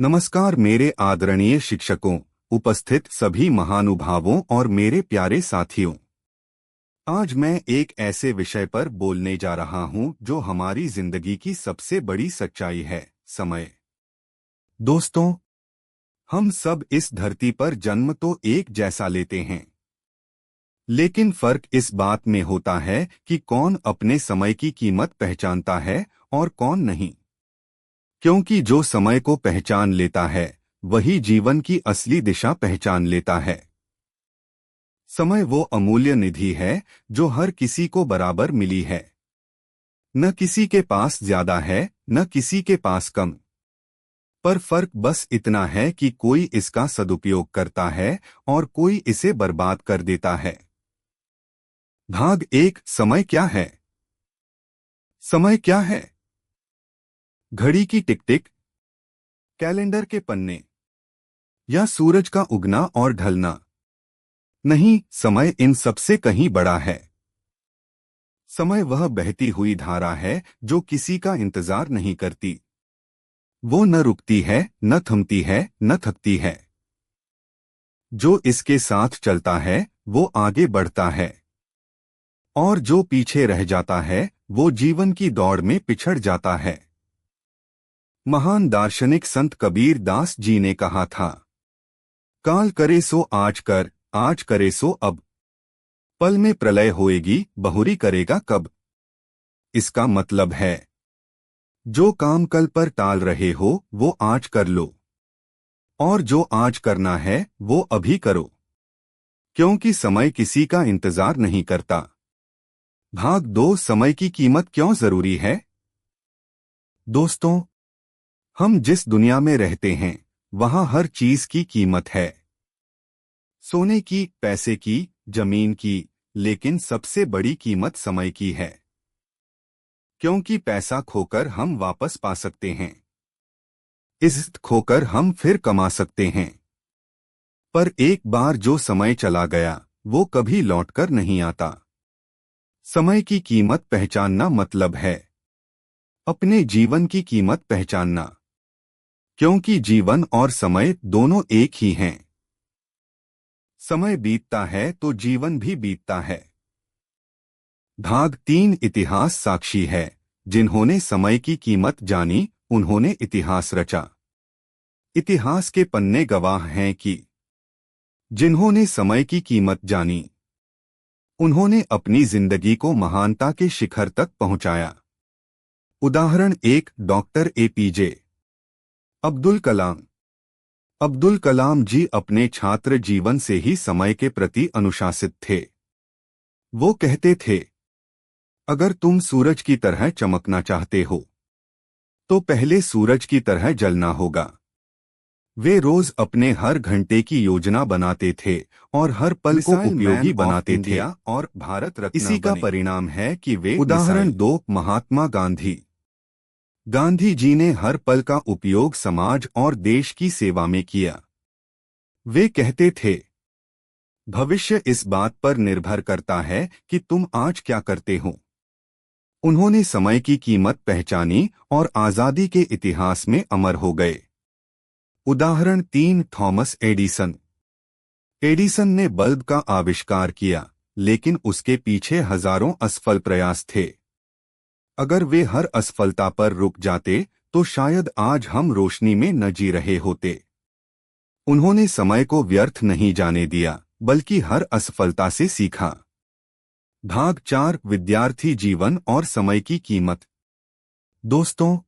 नमस्कार मेरे आदरणीय शिक्षकों, उपस्थित सभी महानुभावों और मेरे प्यारे साथियों। आज मैं एक ऐसे विषय पर बोलने जा रहा हूं जो हमारी जिंदगी की सबसे बड़ी सच्चाई है, समय। दोस्तों, हम सब इस धरती पर जन्म तो एक जैसा लेते हैं, लेकिन फर्क इस बात में होता है कि कौन अपने समय की कीमत पहचानता है और कौन नहीं। क्योंकि जो समय को पहचान लेता है वही जीवन की असली दिशा पहचान लेता है। समय वो अमूल्य निधि है जो हर किसी को बराबर मिली है। न किसी के पास ज्यादा है, न किसी के पास कम। पर फर्क बस इतना है कि कोई इसका सदुपयोग करता है और कोई इसे बर्बाद कर देता है। भाग एक, समय क्या है? समय क्या है? घड़ी की टिक टिक, कैलेंडर के पन्ने, या सूरज का उगना और ढलना? नहीं, समय इन सबसे कहीं बड़ा है। समय वह बहती हुई धारा है जो किसी का इंतजार नहीं करती। वो न रुकती है, न थमती है, न थकती है। जो इसके साथ चलता है वो आगे बढ़ता है, और जो पीछे रह जाता है वो जीवन की दौड़ में पिछड़ जाता है। महान दार्शनिक संत कबीर दास जी ने कहा था, काल करे सो आज कर, आज करे सो अब। पल में प्रलय होएगी, बहुरी करेगा कब। इसका मतलब है, जो काम कल पर टाल रहे हो वो आज कर लो, और जो आज करना है वो अभी करो, क्योंकि समय किसी का इंतजार नहीं करता। भाग दो, समय की कीमत क्यों जरूरी है? दोस्तों, हम जिस दुनिया में रहते हैं वहां हर चीज की कीमत है। सोने की, पैसे की, जमीन की, लेकिन सबसे बड़ी कीमत समय की है। क्योंकि पैसा खोकर हम वापस पा सकते हैं, इज्जत खोकर हम फिर कमा सकते हैं, पर एक बार जो समय चला गया वो कभी लौटकर नहीं आता। समय की कीमत पहचानना मतलब है अपने जीवन की कीमत पहचानना, क्योंकि जीवन और समय दोनों एक ही हैं। समय बीतता है तो जीवन भी बीतता है। भाग तीन, इतिहास साक्षी है, जिन्होंने समय की कीमत जानी उन्होंने इतिहास रचा। इतिहास के पन्ने गवाह हैं कि जिन्होंने समय की कीमत जानी उन्होंने अपनी जिंदगी को महानता के शिखर तक पहुंचाया। उदाहरण एक, डॉक्टर एपीजे अब्दुल कलाम। अब्दुल कलाम जी अपने छात्र जीवन से ही समय के प्रति अनुशासित थे। वो कहते थे, अगर तुम सूरज की तरह चमकना चाहते हो तो पहले सूरज की तरह जलना होगा। वे रोज अपने हर घंटे की योजना बनाते थे और हर पल को उपयोगी बनाते थे, और भारत रत्न इसी का परिणाम है कि वे। उदाहरण दो, महात्मा गांधी। गांधी जी ने हर पल का उपयोग समाज और देश की सेवा में किया। वे कहते थे, भविष्य इस बात पर निर्भर करता है कि तुम आज क्या करते हो। उन्होंने समय की कीमत पहचानी और आजादी के इतिहास में अमर हो गए। उदाहरण तीन, थॉमस एडिसन। एडिसन ने बल्ब का आविष्कार किया, लेकिन उसके पीछे हजारों असफल प्रयास थे। अगर वे हर असफलता पर रुक जाते तो शायद आज हम रोशनी में न जी रहे होते। उन्होंने समय को व्यर्थ नहीं जाने दिया, बल्कि हर असफलता से सीखा। भाग चार, विद्यार्थी जीवन और समय की कीमत। दोस्तों,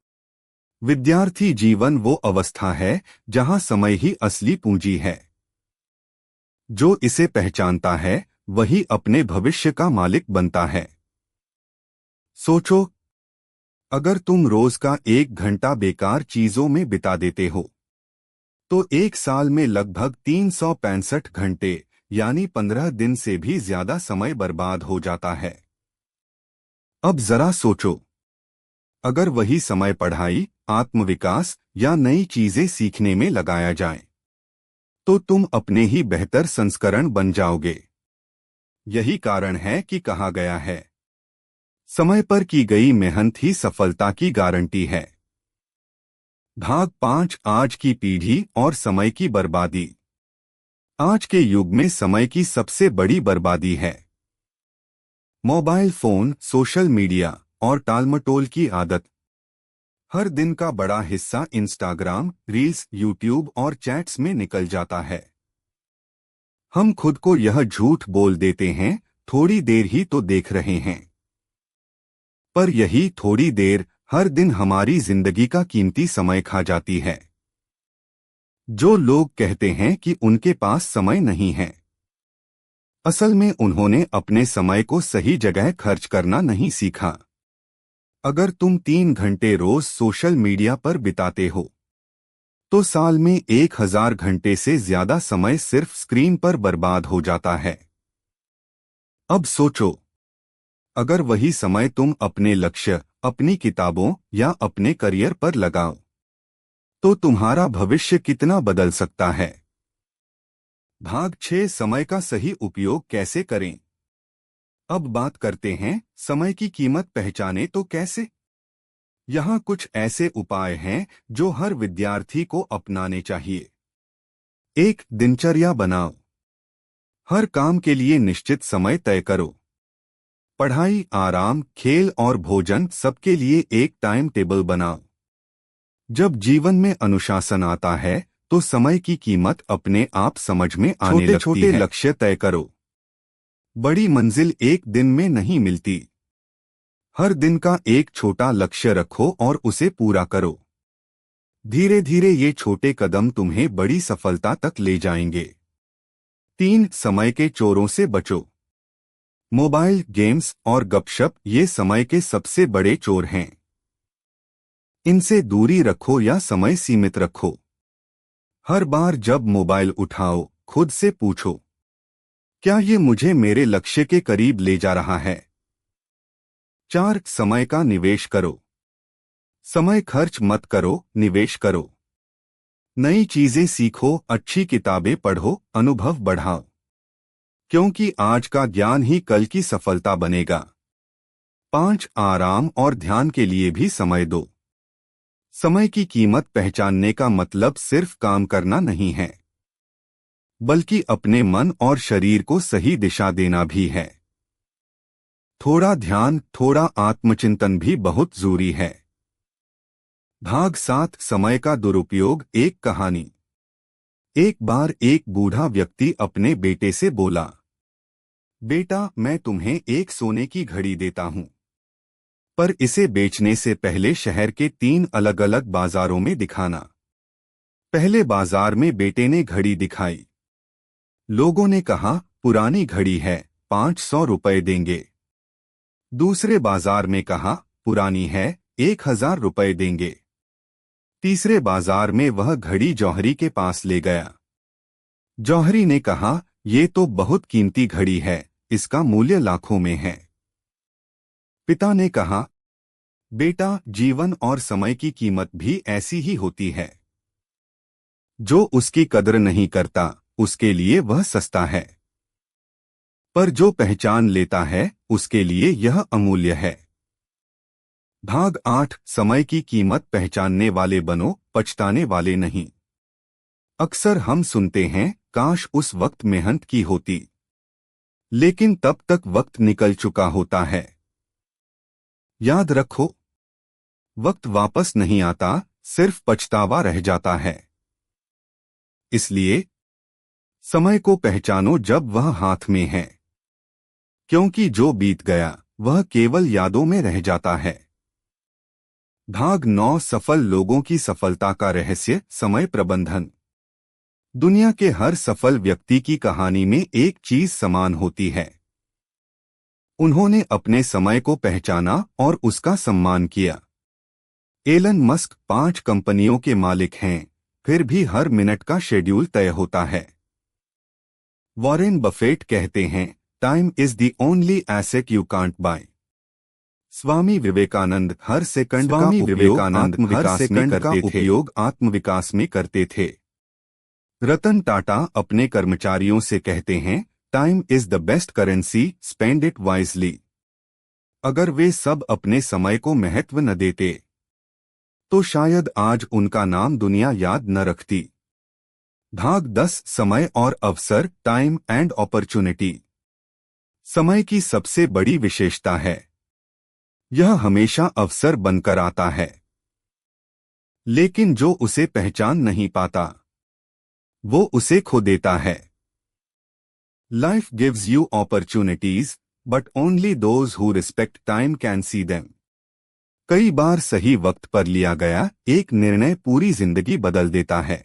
विद्यार्थी जीवन वो अवस्था है जहां समय ही असली पूंजी है। जो इसे पहचानता है वही अपने भविष्य का मालिक बनता है। सोचो, अगर तुम रोज का 1 घंटा बेकार चीजों में बिता देते हो तो एक साल में लगभग 365 घंटे यानी 15 दिन से भी ज्यादा समय बर्बाद हो जाता है। अब जरा सोचो, अगर वही समय पढ़ाई, आत्मविकास या नई चीजें सीखने में लगाया जाए तो तुम अपने ही बेहतर संस्करण बन जाओगे। यही कारण है कि कहा गया है, समय पर की गई मेहनत ही सफलता की गारंटी है। भाग 5 आज की पीढ़ी और समय की बर्बादी। आज के युग में समय की सबसे बड़ी बर्बादी है मोबाइल फोन, सोशल मीडिया और टालमटोल की आदत। हर दिन का बड़ा हिस्सा इंस्टाग्राम, रील्स, यूट्यूब और चैट्स में निकल जाता है। हम खुद को यह झूठ बोल देते हैं, थोड़ी देर ही तो देख रहे हैं। पर यही थोड़ी देर हर दिन हमारी जिंदगी का कीमती समय खा जाती है। जो लोग कहते हैं कि उनके पास समय नहीं है, असल में उन्होंने अपने समय को सही जगह खर्च करना नहीं सीखा। अगर तुम 3 घंटे रोज सोशल मीडिया पर बिताते हो, तो साल में 1000 घंटे से ज्यादा समय सिर्फ स्क्रीन पर बर्बाद हो जाता है। अब सोचो, अगर वही समय तुम अपने लक्ष्य, अपनी किताबों या अपने करियर पर लगाओ, तो तुम्हारा भविष्य कितना बदल सकता है। भाग 6 समय का सही उपयोग कैसे करें। अब बात करते हैं समय की कीमत पहचाने तो कैसे। यहाँ कुछ ऐसे उपाय हैं जो हर विद्यार्थी को अपनाने चाहिए। 1. दिनचर्या बनाओ। हर काम के लिए निश्चित समय तय करो। पढ़ाई, आराम, खेल और भोजन सबके लिए एक टाइम टेबल बनाओ। जब जीवन में अनुशासन आता है, तो समय की कीमत अपने आप समझ में आने लगती है। छोटे लक्ष्य तय करो। बड़ी मंजिल एक दिन में नहीं मिलती। हर दिन का एक छोटा लक्ष्य रखो और उसे पूरा करो। धीरे धीरे ये छोटे कदम तुम्हें बड़ी सफलता तक ले जाएंगे। 3. समय के चोरों से बचो। मोबाइल गेम्स और गपशप ये समय के सबसे बड़े चोर हैं। इनसे दूरी रखो या समय सीमित रखो। हर बार जब मोबाइल उठाओ, खुद से पूछो, क्या ये मुझे मेरे लक्ष्य के करीब ले जा रहा है। 4. समय का निवेश करो। समय खर्च मत करो, निवेश करो। नई चीजें सीखो, अच्छी किताबें पढ़ो, अनुभव बढ़ाओ, क्योंकि आज का ज्ञान ही कल की सफलता बनेगा। 5. आराम और ध्यान के लिए भी समय दो। समय की कीमत पहचानने का मतलब सिर्फ काम करना नहीं है, बल्कि अपने मन और शरीर को सही दिशा देना भी है। थोड़ा ध्यान, थोड़ा आत्मचिंतन भी बहुत जरूरी है। भाग 7 समय का दुरुपयोग। एक कहानी। एक बार एक बूढ़ा व्यक्ति अपने बेटे से बोला, बेटा, मैं तुम्हें एक सोने की घड़ी देता हूं, पर इसे बेचने से पहले शहर के 3 अलग अलग बाजारों में दिखाना। पहले बाजार में बेटे ने घड़ी दिखाई। लोगों ने कहा, पुरानी घड़ी है, 500 रुपए देंगे। दूसरे बाजार में कहा, पुरानी है, 1000 रुपए देंगे। तीसरे बाजार में वह घड़ी जौहरी के पास ले गया। जौहरी ने कहा, ये तो बहुत कीमती घड़ी है, इसका मूल्य लाखों में है। पिता ने कहा, बेटा, जीवन और समय की कीमत भी ऐसी ही होती है। जो उसकी कदर नहीं करता, उसके लिए वह सस्ता है, पर जो पहचान लेता है, उसके लिए यह अमूल्य है। भाग 8 समय की कीमत पहचानने वाले बनो, पछताने वाले नहीं। अक्सर हम सुनते हैं, काश उस वक्त मेहनत की होती, लेकिन तब तक वक्त निकल चुका होता है। याद रखो, वक्त वापस नहीं आता, सिर्फ पछतावा रह जाता है। इसलिए समय को पहचानो जब वह हाथ में है, क्योंकि जो बीत गया वह केवल यादों में रह जाता है। भाग 9 सफल लोगों की सफलता का रहस्य। समय प्रबंधन। दुनिया के हर सफल व्यक्ति की कहानी में एक चीज समान होती है, उन्होंने अपने समय को पहचाना और उसका सम्मान किया। एलन मस्क 5 कंपनियों के मालिक हैं, फिर भी हर मिनट का शेड्यूल तय होता है। वॉरेन बफेट कहते हैं, time is the only asset you can't buy. Swami Vivekananda हर सेकंड का उपयोग आत्मविकास में करते थे। रतन टाटा अपने कर्मचारियों से कहते हैं, time is the best currency, spend it wisely. अगर वे सब अपने समय को महत्व न देते, तो शायद आज उनका नाम दुनिया याद न रखती। भाग 10 समय और अवसर, टाइम एंड अपॉर्चुनिटी। समय की सबसे बड़ी विशेषता है यह हमेशा अवसर बनकर आता है, लेकिन जो उसे पहचान नहीं पाता वो उसे खो देता है। Life gives you opportunities, but only those who respect time can see them. कई बार सही वक्त पर लिया गया एक निर्णय पूरी जिंदगी बदल देता है,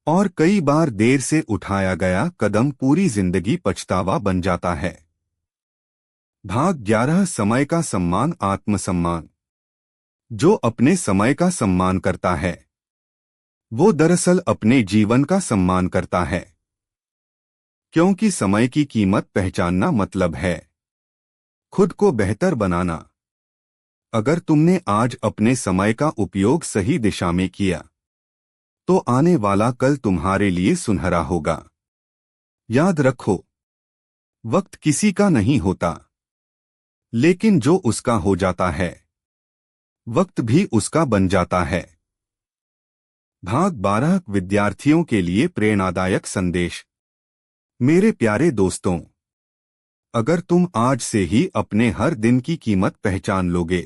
और कई बार देर से उठाया गया कदम पूरी जिंदगी पछतावा बन जाता है। भाग 11 समय का सम्मान, आत्मसम्मान। जो अपने समय का सम्मान करता है वो दरअसल अपने जीवन का सम्मान करता है, क्योंकि समय की कीमत पहचानना मतलब है खुद को बेहतर बनाना। अगर तुमने आज अपने समय का उपयोग सही दिशा में किया तो आने वाला कल तुम्हारे लिए सुनहरा होगा। याद रखो, वक्त किसी का नहीं होता, लेकिन जो उसका हो जाता है वक्त भी उसका बन जाता है। भाग 12 विद्यार्थियों के लिए प्रेरणादायक संदेश। मेरे प्यारे दोस्तों, अगर तुम आज से ही अपने हर दिन की कीमत पहचान लोगे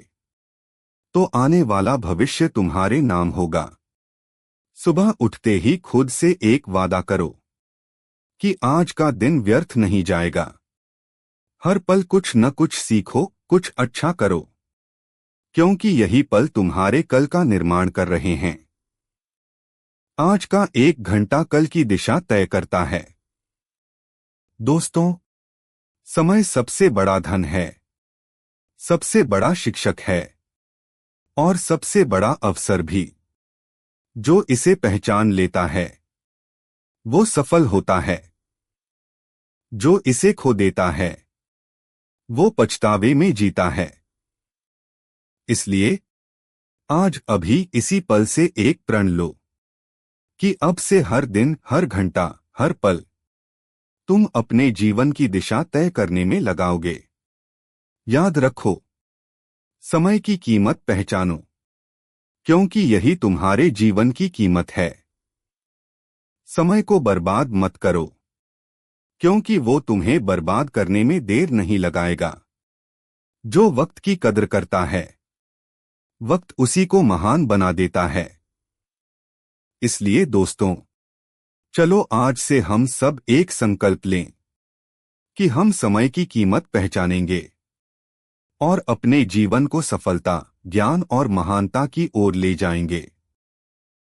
तो आने वाला भविष्य तुम्हारे नाम होगा। सुबह उठते ही खुद से एक वादा करो कि आज का दिन व्यर्थ नहीं जाएगा। हर पल कुछ न कुछ सीखो, कुछ अच्छा करो, क्योंकि यही पल तुम्हारे कल का निर्माण कर रहे हैं। आज का 1 घंटा कल की दिशा तय करता है। दोस्तों, समय सबसे बड़ा धन है, सबसे बड़ा शिक्षक है और सबसे बड़ा अवसर भी। जो इसे पहचान लेता है वो सफल होता है, जो इसे खो देता है वो पछतावे में जीता है। इसलिए आज अभी इसी पल से एक प्रण लो कि अब से हर दिन, हर घंटा, हर पल तुम अपने जीवन की दिशा तय करने में लगाओगे। याद रखो, समय की कीमत पहचानो, क्योंकि यही तुम्हारे जीवन की कीमत है। समय को बर्बाद मत करो, क्योंकि वो तुम्हें बर्बाद करने में देर नहीं लगाएगा। जो वक्त की कद्र करता है वक्त उसी को महान बना देता है। इसलिए दोस्तों, चलो आज से हम सब एक संकल्प लें कि हम समय की कीमत पहचानेंगे और अपने जीवन को सफलता, ज्ञान और महानता की ओर ले जाएंगे।